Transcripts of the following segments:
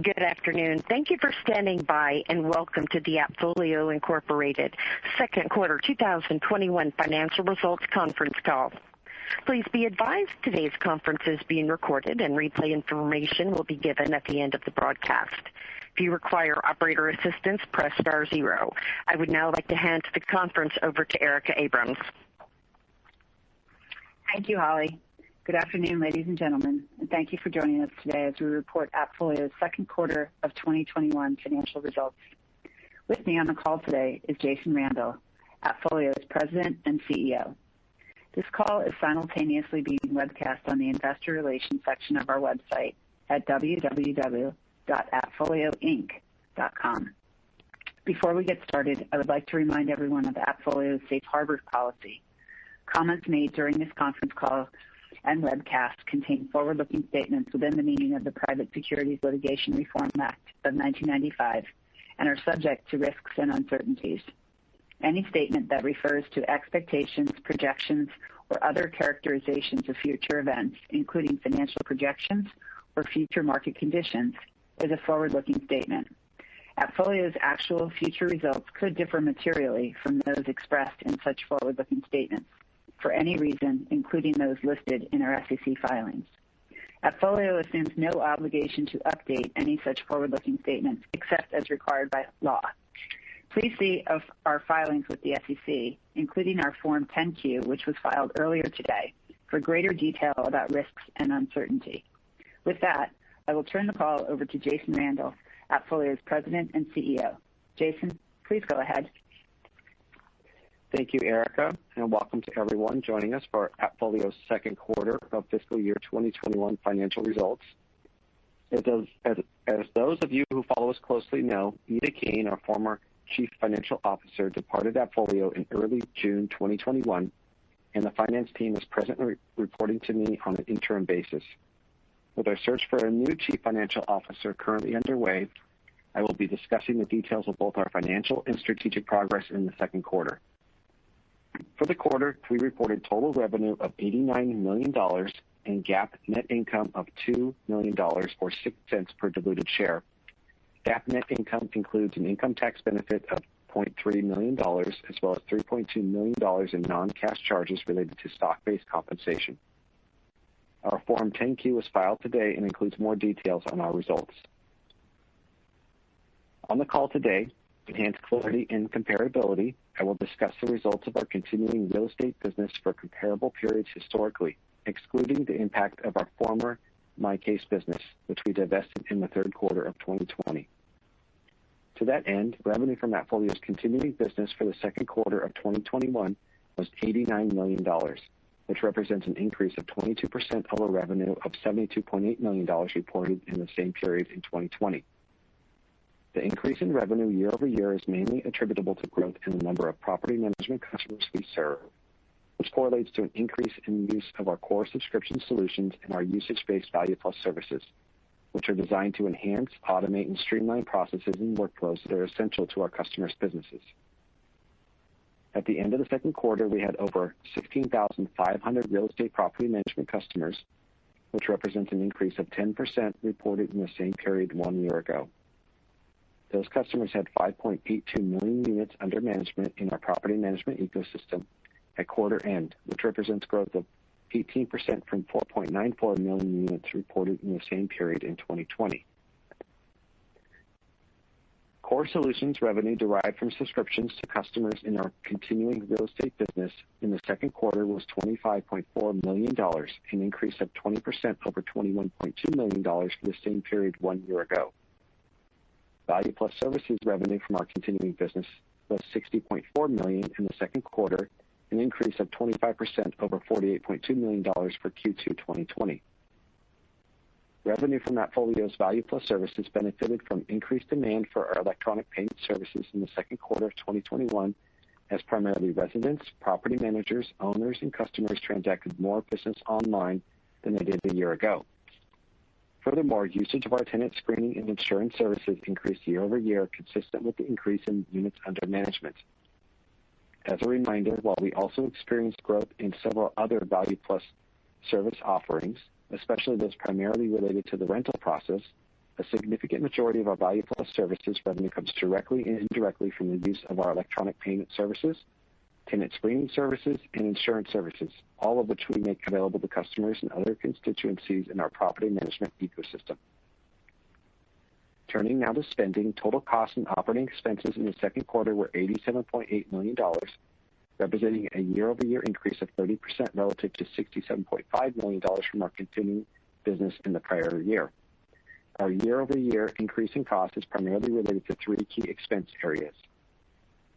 Good afternoon. Thank you for standing by, and welcome to the AppFolio Incorporated second quarter 2021 financial results conference call. Please be advised today's conference is being recorded, and replay information will be given at the end of the broadcast. If you require operator assistance, press star zero. I would now like to hand the conference over to Erica Abrams. Thank you, Holly. Good afternoon, ladies and gentlemen, and thank you for joining us today as we report AppFolio's second quarter of 2021 financial results. With me on the call today is Jason Randall, AppFolio's President and CEO. This call is simultaneously being webcast on the investor relations section of our website at www.appfolioinc.com. Before we get started, I would like to remind everyone of AppFolio's safe harbor policy. Comments made during this conference call and webcast contain forward-looking statements within the meaning of the Private Securities Litigation Reform Act of 1995 and are subject to risks and uncertainties. Any statement that refers to expectations, projections, or other characterizations of future events, including financial projections or future market conditions, is a forward-looking statement. AppFolio's actual future results could differ materially from those expressed in such forward-looking statements for any reason, including those listed in our SEC filings. AppFolio assumes no obligation to update any such forward-looking statements except as required by law. Please see our filings with the SEC, including our Form 10-Q, which was filed earlier today, for greater detail about risks and uncertainty. With that, I will turn the call over to Jason Randall, AppFolio's President and CEO. Jason, please go ahead. Thank you, Erica, and welcome to everyone joining us for AppFolio's second quarter of fiscal year 2021 financial results. As those of you who follow us closely know, Ida Kane, our former Chief Financial Officer, departed AppFolio in early June 2021, and the finance team is presently reporting to me on an interim basis. With our search for a new Chief Financial Officer currently underway, I will be discussing the details of both our financial and strategic progress in the second quarter. For the quarter, we reported total revenue of $89 million and GAAP net income of $2 million, or 6 cents per diluted share. GAAP net income includes an income tax benefit of $0.3 million, as well as $3.2 million in non-cash charges related to stock-based compensation. Our Form 10-Q was filed today and includes more details on our results. On the call today, to enhance clarity and comparability, I will discuss the results of our continuing real estate business for comparable periods historically, excluding the impact of our former MyCase business, which we divested in the third quarter of 2020. To that end, revenue from AppFolio's continuing business for the second quarter of 2021 was $89 million, which represents an increase of 22% over revenue of $72.8 million reported in the same period in 2020. The increase in revenue year over year is mainly attributable to growth in the number of property management customers we serve, which correlates to an increase in use of our core subscription solutions and our usage-based Value Plus services, which are designed to enhance, automate, and streamline processes and workflows that are essential to our customers' businesses. At the end of the second quarter, we had over 16,500 real estate property management customers, which represents an increase of 10% reported in the same period 1 year ago. Those customers had 5.82 million units under management in our property management ecosystem at quarter end, which represents growth of 18% from 4.94 million units reported in the same period in 2020. Core solutions revenue derived from subscriptions to customers in our continuing real estate business in the second quarter was $25.4 million, an increase of 20% over $21.2 million for the same period 1 year ago. Value Plus services revenue from our continuing business was $60.4 million in the second quarter, an increase of 25% over $48.2 million for Q2 2020. Revenue from AppFolio's Value Plus services benefited from increased demand for our electronic payment services in the second quarter of 2021, as primarily residents, property managers, owners, and customers transacted more business online than they did a year ago. Furthermore, usage of our tenant screening and insurance services increased year over year, consistent with the increase in units under management. As a reminder, while we also experienced growth in several other Value Plus service offerings, especially those primarily related to the rental process, A significant majority of our Value Plus services revenue comes directly and indirectly from the use of our electronic payment services, tenant screening services, and insurance services, all of which we make available to customers and other constituencies in our property management ecosystem. Turning now to spending, total costs and operating expenses in the second quarter were $87.8 million, representing a year-over-year increase of 30% relative to $67.5 million from our continuing business in the prior year. Our year-over-year increase in cost is primarily related to three key expense areas.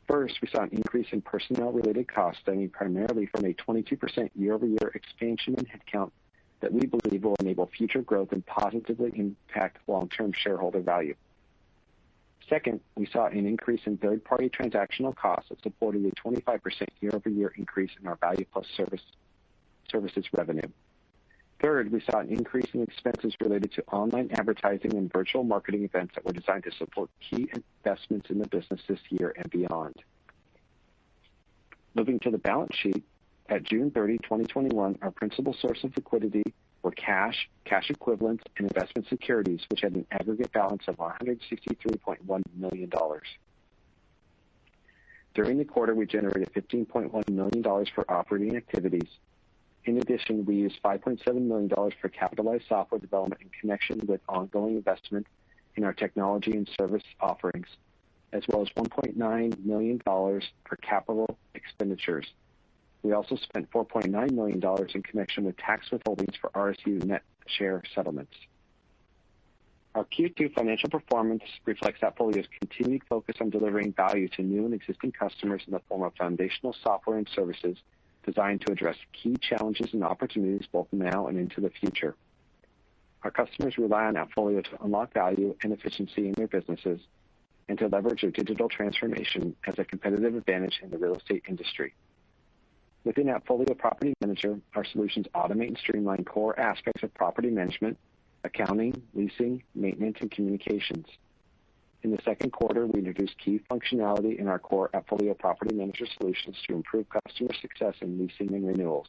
First, we saw an increase in personnel-related costs stemming primarily from a 22% year-over-year expansion in headcount that we believe will enable future growth and positively impact long-term shareholder value. Second, we saw an increase in third-party transactional costs that supported a 25% year-over-year increase in our Value Plus services revenue. Third, we saw an increase in expenses related to online advertising and virtual marketing events that were designed to support key investments in the business this year and beyond. Moving to the balance sheet, at June 30, 2021, our principal source of liquidity were cash equivalents, and investment securities, which had an aggregate balance of $163.1 million. During the quarter, we generated $15.1 million for operating activities. In addition, we used $5.7 million for capitalized software development in connection with ongoing investment in our technology and service offerings, as well as $1.9 million for capital expenditures. We also spent $4.9 million in connection with tax withholdings for RSU net share settlements. Our Q2 financial performance reflects AppFolio's continued focus on delivering value to new and existing customers in the form of foundational software and services designed to address key challenges and opportunities both now and into the future. Our customers rely on AppFolio to unlock value and efficiency in their businesses and to leverage their digital transformation as a competitive advantage in the real estate industry. Within AppFolio Property Manager, our solutions automate and streamline core aspects of property management, accounting, leasing, maintenance, and communications. In the second quarter, we introduced key functionality in our core AppFolio Property Manager solutions to improve customer success in leasing and renewals.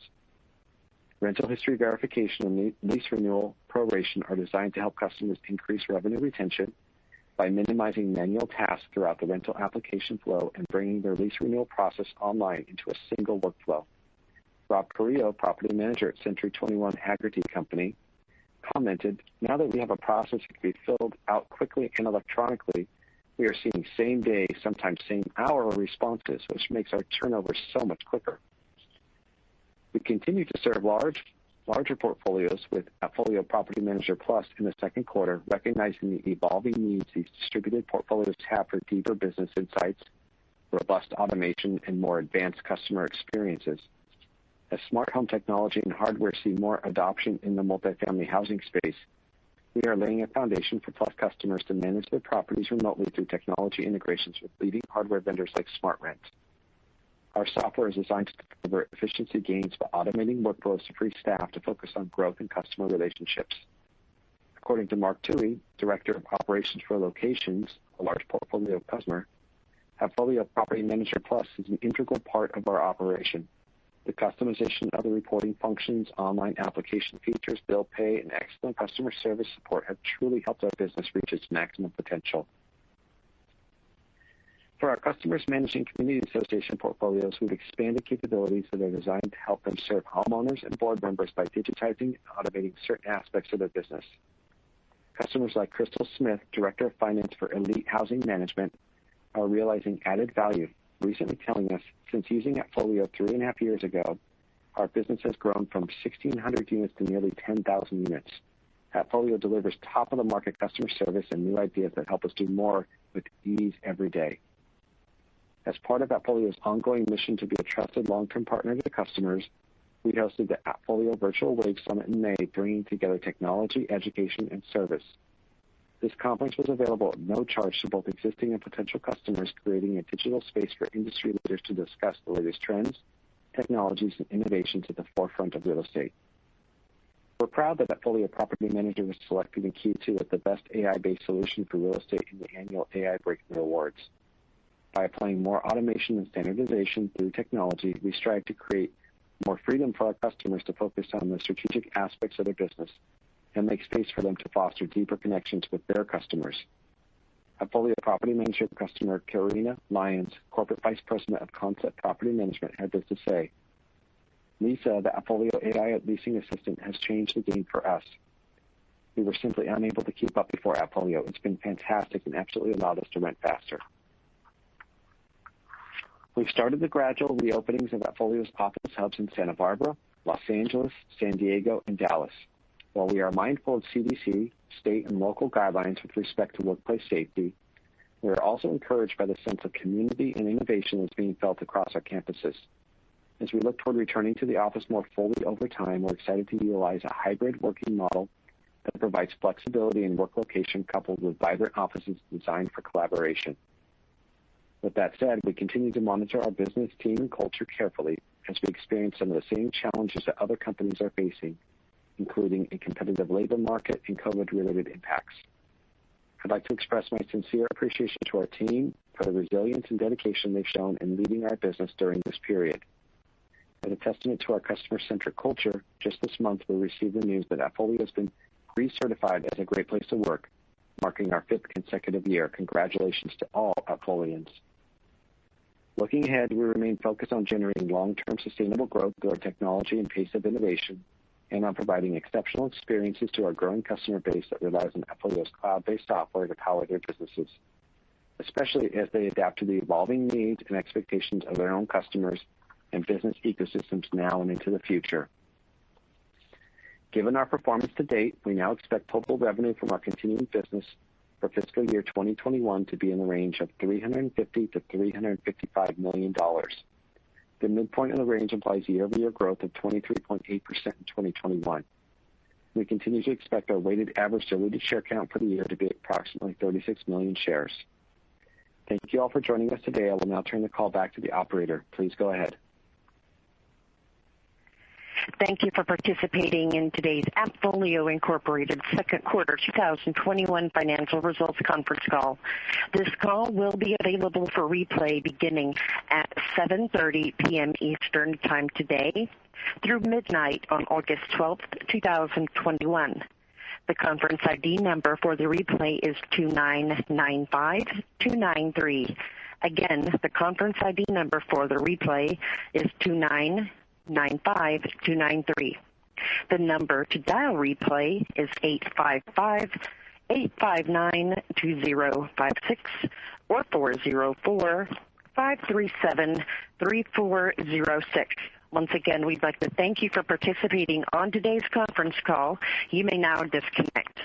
Rental history verification and lease renewal proration are designed to help customers increase revenue retention by minimizing manual tasks throughout the rental application flow and bringing their lease renewal process online into a single workflow. Rob Carrillo, property manager at Century 21 Haggerty Company, commented, "Now that we have a process that can be filled out quickly and electronically, we are seeing same-day, sometimes same-hour responses, which makes our turnover so much quicker." We continue to serve larger portfolios with AppFolio Property Manager Plus in the second quarter, recognizing the evolving needs these distributed portfolios have for deeper business insights, robust automation, and more advanced customer experiences. As smart home technology and hardware see more adoption in the multifamily housing space, we are laying a foundation for Plus customers to manage their properties remotely through technology integrations with leading hardware vendors like SmartRent. Our software is designed to deliver efficiency gains by automating workflows to free staff to focus on growth and customer relationships. According to Mark Toohey, Director of Operations for Locations, a large portfolio customer, AppFolio Property Manager Plus is an integral part of our operation. The customization of the reporting functions, online application features, bill pay, and excellent customer service support have truly helped our business reach its maximum potential. For our customers managing community association portfolios, we've expanded capabilities that are designed to help them serve homeowners and board members by digitizing and automating certain aspects of their business. Customers like Crystal Smith, Director of Finance for Elite Housing Management, are realizing added value, recently telling us since using AppFolio 3.5 years ago, our business has grown from 1,600 units to nearly 10,000 units. AppFolio delivers top-of-the-market customer service and new ideas that help us do more with ease every day. As part of AppFolio's ongoing mission to be a trusted long-term partner to customers, we hosted the AppFolio Virtual Wave Summit in May, bringing together technology, education, and service. This conference was available at no charge to both existing and potential customers, creating a digital space for industry leaders to discuss the latest trends, technologies, and innovations at the forefront of real estate. We're proud that AppFolio Property Manager was selected in Q2 as the best AI-based solution for real estate in the annual AI Breakthrough Awards. By applying more automation and standardization through technology, we strive to create more freedom for our customers to focus on the strategic aspects of their business and make space for them to foster deeper connections with their customers. AppFolio Property Manager customer Karina Lyons, Corporate Vice President of Concept Property Management, had this to say: Lisa, the AppFolio AI leasing assistant, has changed the game for us. We were simply unable to keep up before AppFolio. It's been fantastic and absolutely allowed us to rent faster. We've started the gradual reopenings of AppFolio's office hubs in Santa Barbara, Los Angeles, San Diego, and Dallas. While we are mindful of CDC, state, and local guidelines with respect to workplace safety, we are also encouraged by the sense of community and innovation that's being felt across our campuses. As we look toward returning to the office more fully over time, we're excited to utilize a hybrid working model that provides flexibility in work location coupled with vibrant offices designed for collaboration. With that said, we continue to monitor our business, team, and culture carefully as we experience some of the same challenges that other companies are facing, including a competitive labor market and COVID-related impacts. I'd like to express my sincere appreciation to our team for the resilience and dedication they've shown in leading our business during this period. As a testament to our customer-centric culture, just this month we received the news that AppFolio has been recertified as a great place to work, marking our 5th consecutive year. Congratulations to all AppFolians. Looking ahead, we remain focused on generating long-term sustainable growth through our technology and pace of innovation, and on providing exceptional experiences to our growing customer base that relies on AppFolio's cloud-based software to power their businesses, especially as they adapt to the evolving needs and expectations of their own customers and business ecosystems now and into the future. Given our performance to date, we now expect total revenue from our continuing business for fiscal year 2021 to be in the range of $350 to $355 million. The midpoint of the range implies year-over-year growth of 23.8% in 2021. We continue to expect our weighted average diluted share count for the year to be approximately 36 million shares. Thank you all for joining us today. I will now turn the call back to the operator. Please go ahead. Thank you for participating in today's AppFolio Incorporated second quarter 2021 financial results conference call. This call will be available for replay beginning at 7:30 p.m. Eastern Time today through midnight on August 12th, 2021. The conference ID number for the replay is 2995293. Again, the conference ID number for the replay is 2995293. The number to dial replay is 855-859-2056 or 404-537-3406. Once again, we'd like to thank you for participating on today's conference call. You may now disconnect.